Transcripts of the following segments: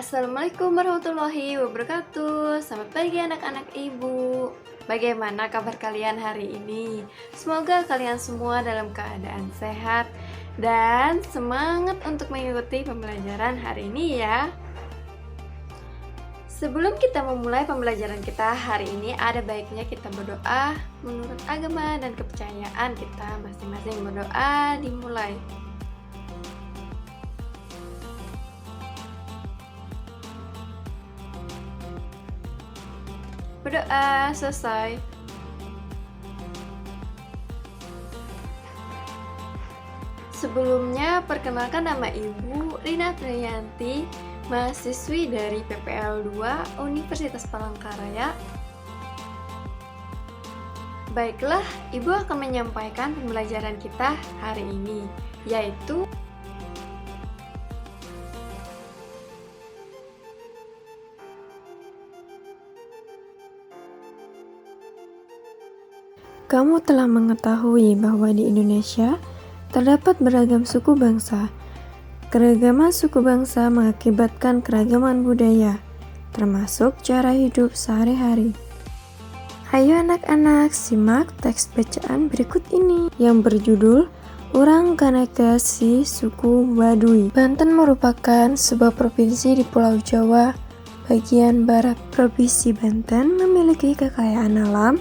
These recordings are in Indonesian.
Assalamualaikum warahmatullahi wabarakatuh. Selamat pagi anak-anak ibu. Bagaimana kabar kalian hari ini? Semoga kalian semua dalam keadaan sehat dan semangat untuk mengikuti pembelajaran hari ini ya. Sebelum kita memulai pembelajaran kita hari ini, ada baiknya kita berdoa menurut agama dan kepercayaan kita masing-masing. Berdoa dimulai. Berdoa selesai. Sebelumnya, perkenalkan nama Ibu Rina Priyanti, mahasiswi dari PPL 2 Universitas Palangkaraya. Baiklah, Ibu akan menyampaikan pembelajaran kita hari ini, yaitu kamu telah mengetahui bahwa di Indonesia terdapat beragam suku bangsa. Keragaman suku bangsa mengakibatkan keragaman budaya, termasuk cara hidup sehari-hari. Ayo anak-anak, simak teks bacaan berikut ini yang berjudul Orang Kanekesi Suku Baduy. Banten merupakan sebuah provinsi di Pulau Jawa, bagian barat. Provinsi Banten memiliki kekayaan alam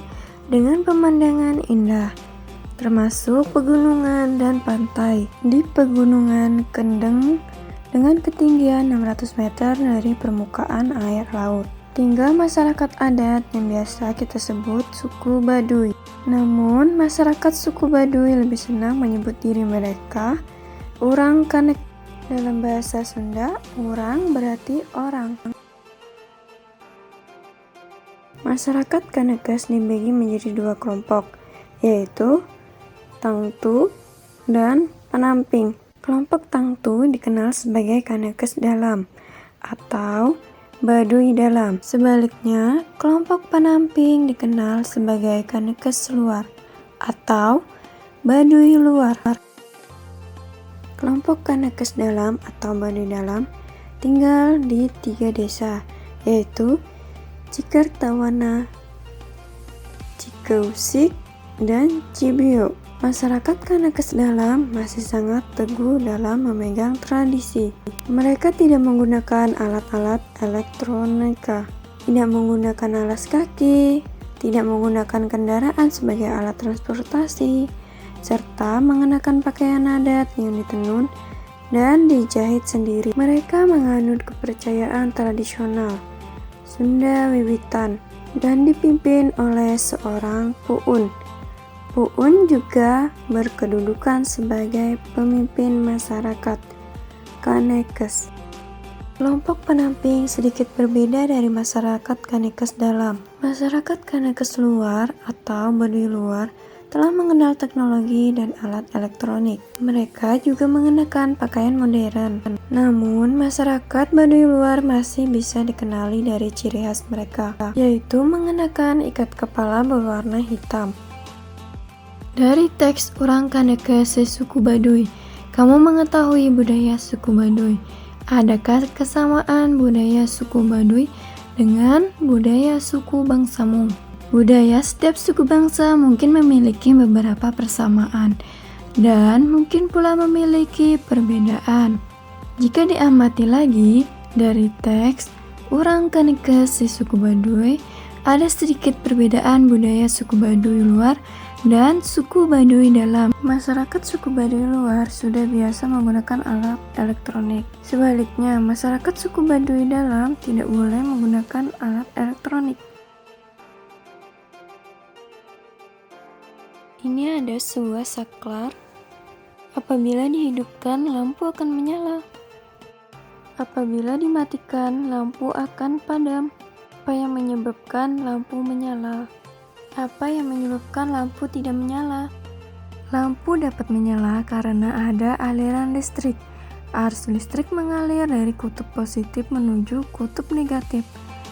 dengan pemandangan indah, termasuk pegunungan dan pantai. Di pegunungan Kendeng dengan ketinggian 600 meter dari permukaan air laut, tinggal masyarakat adat yang biasa kita sebut suku Baduy. Namun, masyarakat suku Baduy lebih senang menyebut diri mereka Orang Kanek. Dalam bahasa Sunda, orang berarti orang. Masyarakat Kanekes dibagi menjadi dua kelompok, yaitu Tangtu dan Panamping. Kelompok Tangtu dikenal sebagai Kanekes Dalam atau Baduy Dalam. Sebaliknya, kelompok Panamping dikenal sebagai Kanekes Luar atau Baduy Luar. Kelompok Kanekes Dalam atau Baduy Dalam tinggal di 3 desa, yaitu Cikertawana, Cikeusik, dan Cibio. Masyarakat Kanekes Dalam masih sangat teguh dalam memegang tradisi. Mereka tidak menggunakan alat-alat elektronika, tidak menggunakan alas kaki, tidak menggunakan kendaraan sebagai alat transportasi, serta mengenakan pakaian adat yang ditenun dan dijahit sendiri. Mereka menganut kepercayaan tradisional Sunda Wiwitan dan dipimpin oleh seorang Puun. Puun juga berkedudukan sebagai pemimpin masyarakat Kanekes. Kelompok Panamping sedikit berbeda dari masyarakat Kanekes Dalam. Masyarakat Kanekes Luar atau Baduy Luar telah mengenal teknologi dan alat elektronik. Mereka juga mengenakan pakaian modern. Namun, masyarakat Baduy Luar masih bisa dikenali dari ciri khas mereka, yaitu mengenakan ikat kepala berwarna hitam. Dari teks Orang Kanekes Suku Baduy, kamu mengetahui budaya suku Baduy. Adakah kesamaan budaya suku Baduy dengan budaya suku bangsamu? Budaya setiap suku bangsa mungkin memiliki beberapa persamaan dan mungkin pula memiliki perbedaan. Jika diamati lagi dari teks Orang Kanekes Suku Baduy, ada sedikit perbedaan budaya suku Baduy Luar dan suku Baduy Dalam. Masyarakat suku Baduy Luar sudah biasa menggunakan alat elektronik. Sebaliknya, masyarakat suku Baduy Dalam tidak boleh menggunakan alat elektronik. Ini ada sebuah saklar. Apabila dihidupkan, lampu akan menyala. Apabila dimatikan, lampu akan padam. Apa yang menyebabkan lampu menyala? Apa yang menyebabkan lampu tidak menyala? Lampu dapat menyala karena ada aliran listrik. Arus listrik mengalir dari kutub positif menuju kutub negatif.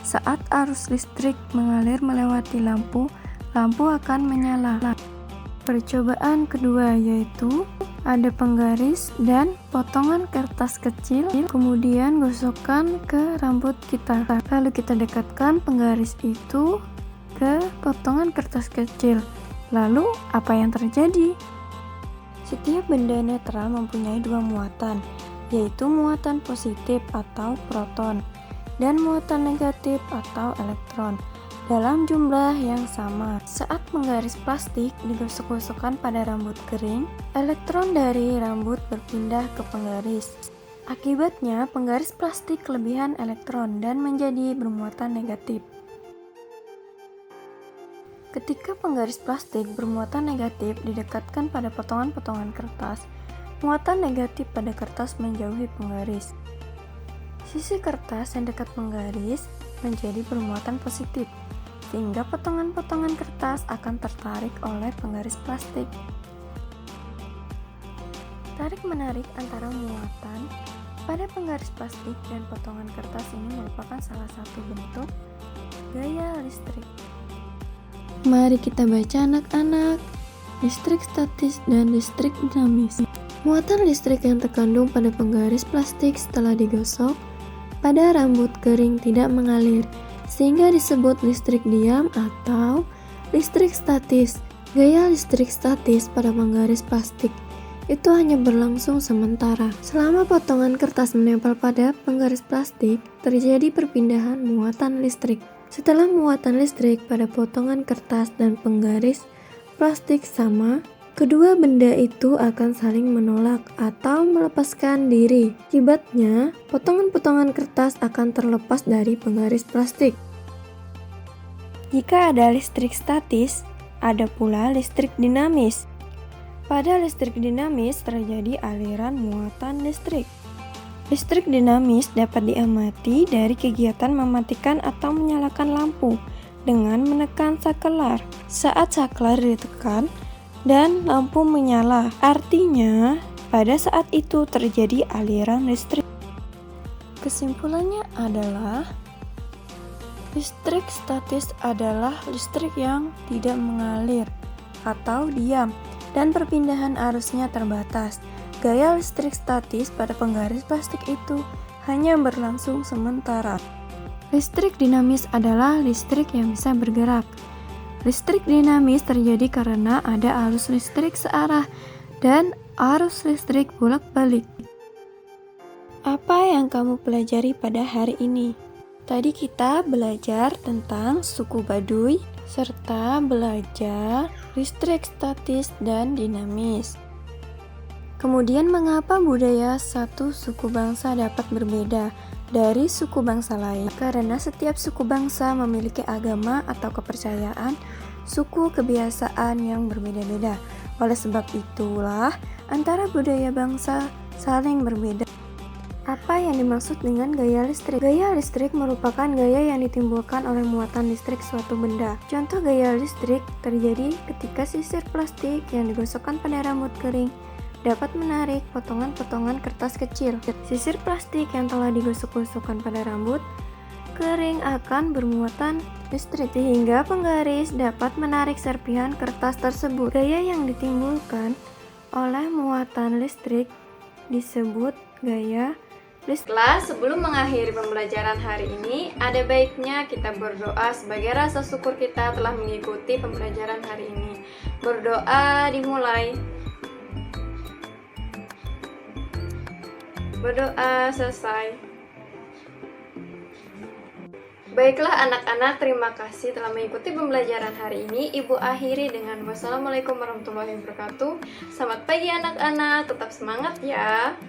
Saat arus listrik mengalir melewati lampu, lampu akan menyala. Percobaan kedua yaitu ada penggaris dan potongan kertas kecil, kemudian gosokkan ke rambut kita. Lalu kita dekatkan penggaris itu ke potongan kertas kecil. Lalu apa yang terjadi? Setiap benda netral mempunyai dua muatan, yaitu muatan positif atau proton dan muatan negatif atau elektron dalam jumlah yang sama. Saat penggaris plastik digosok-gosokkan pada rambut kering, elektron dari rambut berpindah ke penggaris. Akibatnya, penggaris plastik kelebihan elektron dan menjadi bermuatan negatif. Ketika penggaris plastik bermuatan negatif didekatkan pada potongan-potongan kertas, muatan negatif pada kertas menjauhi penggaris. Sisi kertas yang dekat penggaris menjadi bermuatan positif, sehingga potongan-potongan kertas akan tertarik oleh penggaris plastik. Tarik-menarik antara muatan pada penggaris plastik dan potongan kertas ini merupakan salah satu bentuk gaya listrik. Mari kita baca anak-anak. Listrik statis dan listrik dinamis. Muatan listrik yang terkandung pada penggaris plastik setelah digosok pada rambut kering tidak mengalir, sehingga disebut listrik diam atau listrik statis. Gaya listrik statis pada penggaris plastik itu hanya berlangsung sementara. Selama potongan kertas menempel pada penggaris plastik, terjadi perpindahan muatan listrik. Setelah muatan listrik pada potongan kertas dan penggaris plastik sama, kedua benda itu akan saling menolak atau melepaskan diri. Akibatnya, potongan-potongan kertas akan terlepas dari penggaris plastik. Jika ada listrik statis, ada pula listrik dinamis. Pada listrik dinamis terjadi aliran muatan listrik. Listrik dinamis dapat diamati dari kegiatan mematikan atau menyalakan lampu dengan menekan saklar. Saat saklar ditekan dan lampu menyala, artinya pada saat itu terjadi aliran listrik. Kesimpulannya adalah listrik statis adalah listrik yang tidak mengalir atau diam dan perpindahan arusnya terbatas. Gaya listrik statis pada penggaris plastik itu hanya berlangsung sementara. Listrik dinamis adalah listrik yang bisa bergerak. Listrik dinamis terjadi karena ada arus listrik searah dan arus listrik bolak-balik. Apa yang kamu pelajari pada hari ini? Tadi kita belajar tentang suku Baduy serta belajar listrik statis dan dinamis. Kemudian mengapa budaya satu suku bangsa dapat berbeda dari suku bangsa lain? Karena setiap suku bangsa memiliki agama atau kepercayaan, suku kebiasaan yang berbeda-beda. Oleh sebab itulah antara budaya bangsa saling berbeda. Apa yang dimaksud dengan gaya listrik? Gaya listrik merupakan gaya yang ditimbulkan oleh muatan listrik suatu benda. Contoh gaya listrik terjadi ketika sisir plastik yang digosokkan pada rambut kering dapat menarik potongan-potongan kertas kecil. Sisir plastik yang telah digosok-gosokkan pada rambut kering akan bermuatan listrik, sehingga penggaris dapat menarik serpihan kertas tersebut. Gaya yang ditimbulkan oleh muatan listrik disebut gaya listrik. Sebelum mengakhiri pembelajaran hari ini, ada baiknya kita berdoa sebagai rasa syukur kita telah mengikuti pembelajaran hari ini. Berdoa dimulai. Berdoa selesai. Baiklah anak-anak, terima kasih telah mengikuti pembelajaran hari ini. Ibu akhiri dengan wassalamualaikum warahmatullahi wabarakatuh. Selamat pagi anak-anak, tetap semangat ya.